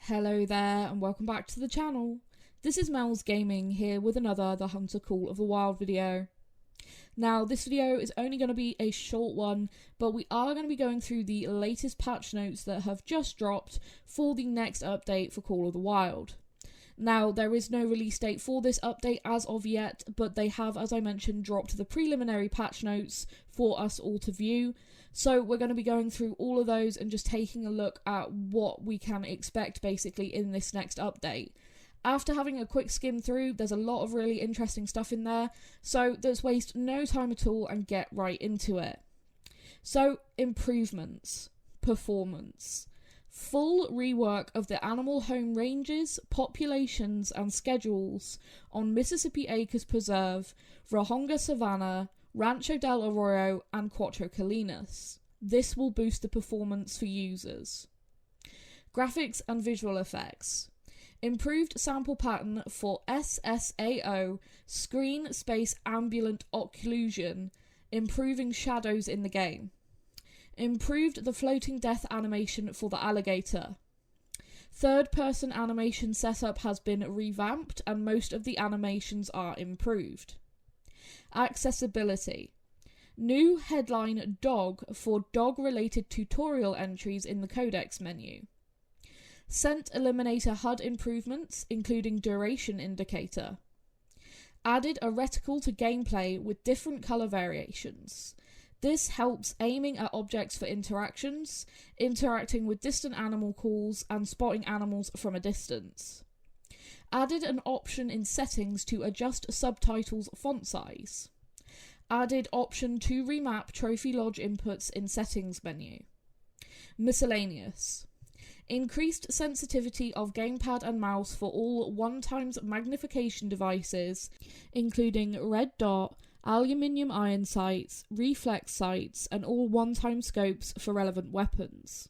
Hello there and welcome back to the channel. This is Mel's Gaming here with another The Hunter Call of the Wild video. Now this video is only going to be a short one, but we are going to be going through the latest patch notes that have just dropped for the next update for Call of the Wild. Now there is no release date for this update as of yet, but they have, as I mentioned, dropped the preliminary patch notes for us all to view. So we're going to be going through all of those and just taking a look at what we can expect basically in this next update. After having a quick skim through, there's a lot of really interesting stuff in there, so let's waste no time at all and get right into it. So, improvements. Performance. Full rework of the animal home ranges, populations and schedules on Mississippi Acres Preserve, Vajonga Savanna, Rancho del Arroyo and Cotw. This will boost the performance for users. Graphics and visual effects. Improved sample pattern for SSAO, Screen Space Ambient Occlusion, improving shadows in the game. Improved the floating death animation for the alligator. Third-person animation setup has been revamped and most of the animations are improved. Accessibility. New headline dog for dog-related tutorial entries in the codex menu. Scent Eliminator HUD improvements, including duration indicator. Added a reticle to gameplay with different colour variations. This helps aiming at objects for interactions, interacting with distant animal calls, and spotting animals from a distance. Added an option in settings to adjust subtitles font size. Added option to remap Trophy Lodge inputs in settings menu. Miscellaneous. Increased sensitivity of gamepad and mouse for all 1x magnification devices, including red dot, aluminium iron sights, reflex sights, and all 1x scopes for relevant weapons.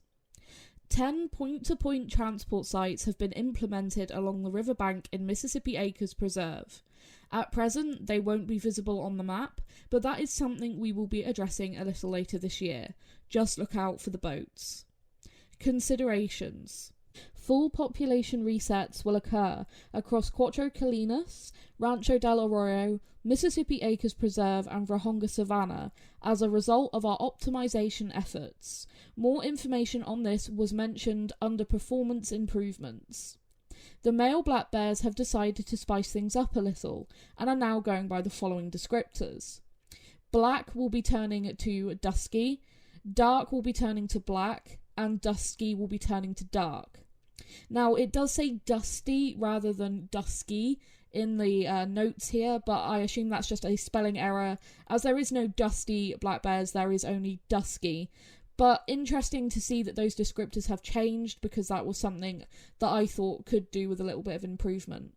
10 point-to-point transport sites have been implemented along the riverbank in Mississippi Acres Preserve. At present, they won't be visible on the map, but that is something we will be addressing a little later this year. Just look out for the boats. Considerations. Full population resets will occur across Cotw, Rancho del Arroyo, Mississippi Acres Preserve and Vajonga Savanna as a result of our optimization efforts. More information on this was mentioned under performance improvements. The male black bears have decided to spice things up a little and are now going by the following descriptors. Black will be turning to dusky, dark will be turning to black, and dusky will be turning to dark. Now, it does say dusty rather than dusky in the notes here, but I assume that's just a spelling error. As there is no dusty black bears, there is only dusky. But interesting to see that those descriptors have changed, because that was something that I thought could do with a little bit of improvement.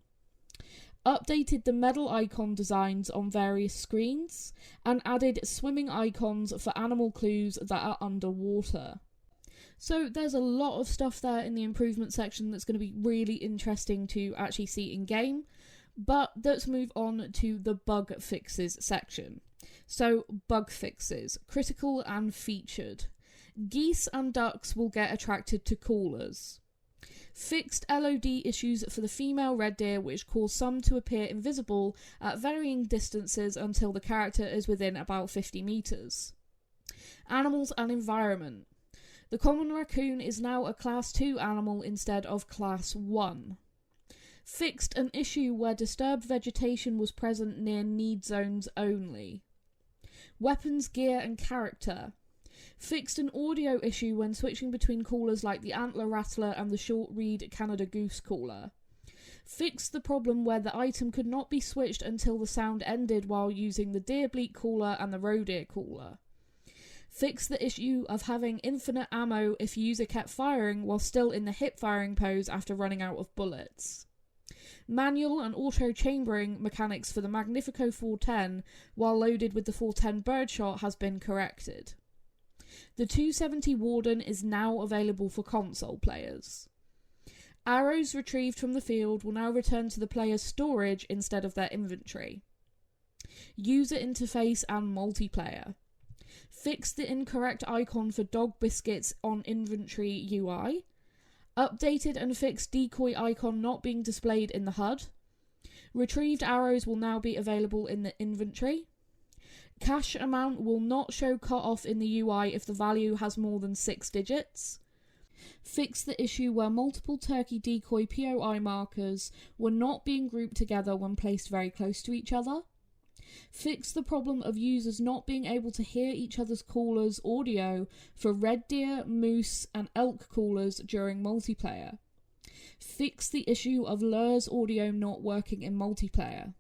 Updated the medal icon designs on various screens, and added swimming icons for animal clues that are underwater. So there's a lot of stuff there in the improvement section that's going to be really interesting to actually see in game. But let's move on to the bug fixes section. So bug fixes, critical and featured. Geese and ducks will get attracted to callers. Fixed LOD issues for the female red deer, which cause some to appear invisible at varying distances until the character is within about 50 meters. Animals and environment. The common raccoon is now a Class 2 animal instead of Class 1. Fixed an issue where disturbed vegetation was present near need zones only. Weapons, gear and character. Fixed an audio issue when switching between callers like the Antler Rattler and the Short Reed Canada Goose caller. Fixed the problem where the item could not be switched until the sound ended while using the Deer Bleat caller and the Roe Deer caller. Fix the issue of having infinite ammo if user kept firing while still in the hip firing pose after running out of bullets. Manual and auto chambering mechanics for the Magnifico 410 while loaded with the 410 birdshot has been corrected. The 270 Warden is now available for console players. Arrows retrieved from the field will now return to the player's storage instead of their inventory. User interface and multiplayer. Fix the incorrect icon for dog biscuits on inventory UI. Updated and fixed decoy icon not being displayed in the HUD. Retrieved arrows will now be available in the inventory. Cash amount will not show cutoff in the UI if the value has more than 6 digits. Fix the issue where multiple turkey decoy POI markers were not being grouped together when placed very close to each other. Fix the problem of users not being able to hear each other's callers' audio for red deer, moose, and elk callers during multiplayer. Fix the issue of lures audio not working in multiplayer.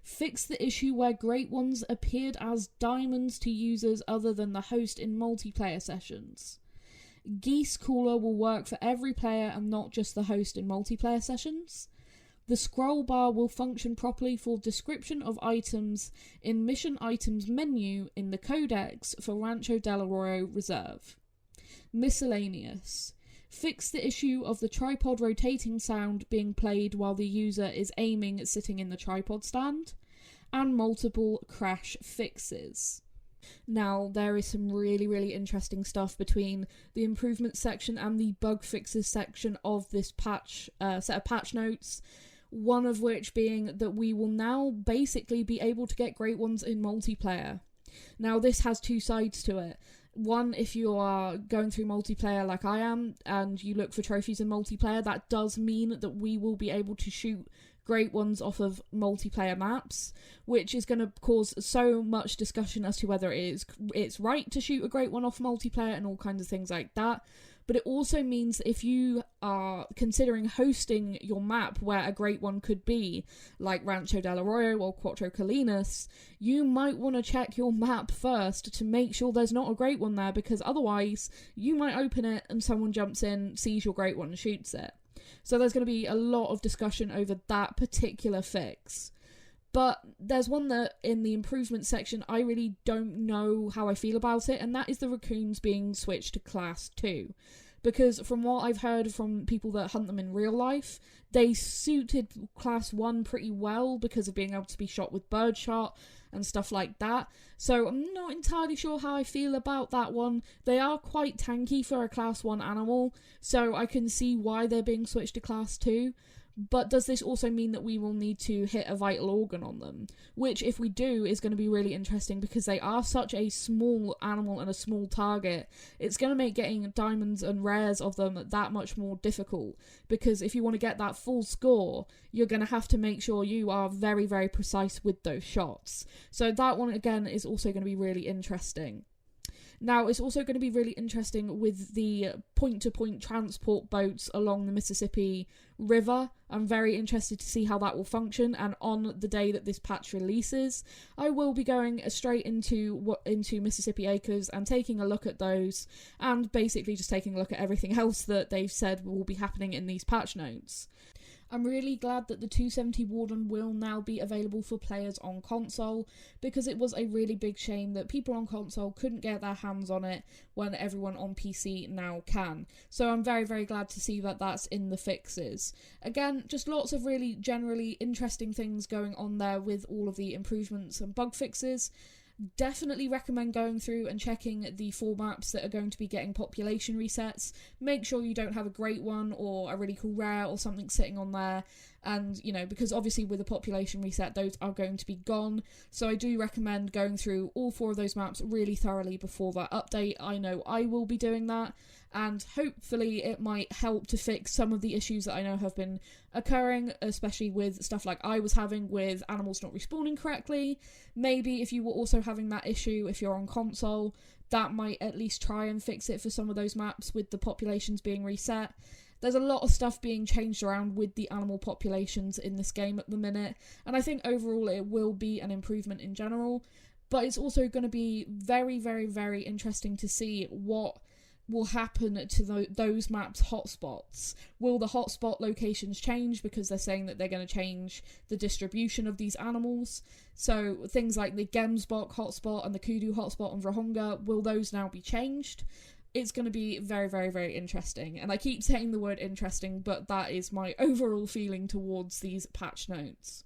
Fix the issue where Great Ones appeared as diamonds to users other than the host in multiplayer sessions. Geese caller will work for every player and not just the host in multiplayer sessions. The scroll bar will function properly for description of items in mission items menu in the codex for Rancho del Arroyo Reserve. Miscellaneous. Fix the issue of the tripod rotating sound being played while the user is aiming sitting in the tripod stand. And multiple crash fixes. Now, there is some really, really interesting stuff between the improvement section and the bug fixes section of this patch set of patch notes. One of which being that we will now basically be able to get Great Ones in multiplayer. Now, this has two sides to it. One, if you are going through multiplayer like I am, and you look for trophies in multiplayer, that does mean that we will be able to shoot Great Ones off of multiplayer maps, which is going to cause so much discussion as to whether it's right to shoot a Great One off multiplayer and all kinds of things like that. But it also means that if you are considering hosting your map where a Great One could be, like Rancho del Arroyo or Cuatro Colinas, you might want to check your map first to make sure there's not a Great One there, because otherwise you might open it and someone jumps in, sees your Great One and shoots it. So there's going to be a lot of discussion over that particular fix. But there's one that in the improvement section I really don't know how I feel about it, and that is the Raccoons being switched to Class 2. Because from what I've heard from people that hunt them in real life, they suited Class 1 pretty well because of being able to be shot with birdshot and stuff like that. So I'm not entirely sure how I feel about that one. They are quite tanky for a Class 1 animal, so I can see why they're being switched to Class 2. But does this also mean that we will need to hit a vital organ on them? Which, if we do, is going to be really interesting because they are such a small animal and a small target. It's going to make getting diamonds and rares of them that much more difficult. Because if you want to get that full score, you're going to have to make sure you are very, very precise with those shots. So that one, again, is also going to be really interesting. Now, it's also going to be really interesting with the point-to-point transport boats along the Mississippi River. I'm very interested to see how that will function, and on the day that this patch releases, I will be going straight into Mississippi Acres and taking a look at those, and basically just taking a look at everything else that they've said will be happening in these patch notes. I'm really glad that the 270 Warden will now be available for players on console, because it was a really big shame that people on console couldn't get their hands on it when everyone on PC now can. So I'm very, very glad to see that that's in the fixes. Again, just lots of really generally interesting things going on there with all of the improvements and bug fixes. Definitely recommend going through and checking the 4 maps that are going to be getting population resets. Make sure you don't have a Great One or a really cool rare or something sitting on there, and because obviously with a population reset those are going to be gone. So I do recommend going through all 4 of those maps really thoroughly before that update. I know I will be doing that, and hopefully it might help to fix some of the issues that I know have been occurring, especially with stuff like I was having with animals not respawning correctly. Maybe if you were also having that issue if you're on console, that might at least try and fix it for some of those maps with the populations being reset. There's a lot of stuff being changed around with the animal populations in this game at the minute, and I think overall it will be an improvement in general, but it's also going to be very, very, very interesting to see what will happen to those maps' hotspots. Will the hotspot locations change because they're saying that they're going to change the distribution of these animals? So things like the Gemsbok hotspot and the Kudu hotspot on Vrohonga, will those now be changed? It's going to be very, very, very interesting. And I keep saying the word interesting, but that is my overall feeling towards these patch notes.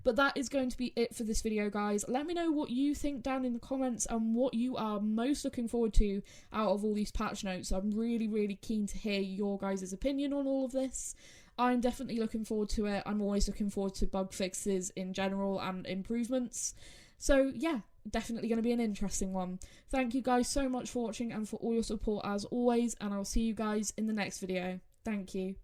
But that is going to be it for this video, guys. Let me know what you think down in the comments and what you are most looking forward to out of all these patch notes. I'm really, really keen to hear your guys' opinion on all of this. I'm definitely looking forward to it. I'm always looking forward to bug fixes in general and improvements. So yeah, definitely going to be an interesting one. Thank you guys so much for watching and for all your support as always, and I'll see you guys in the next video. Thank you.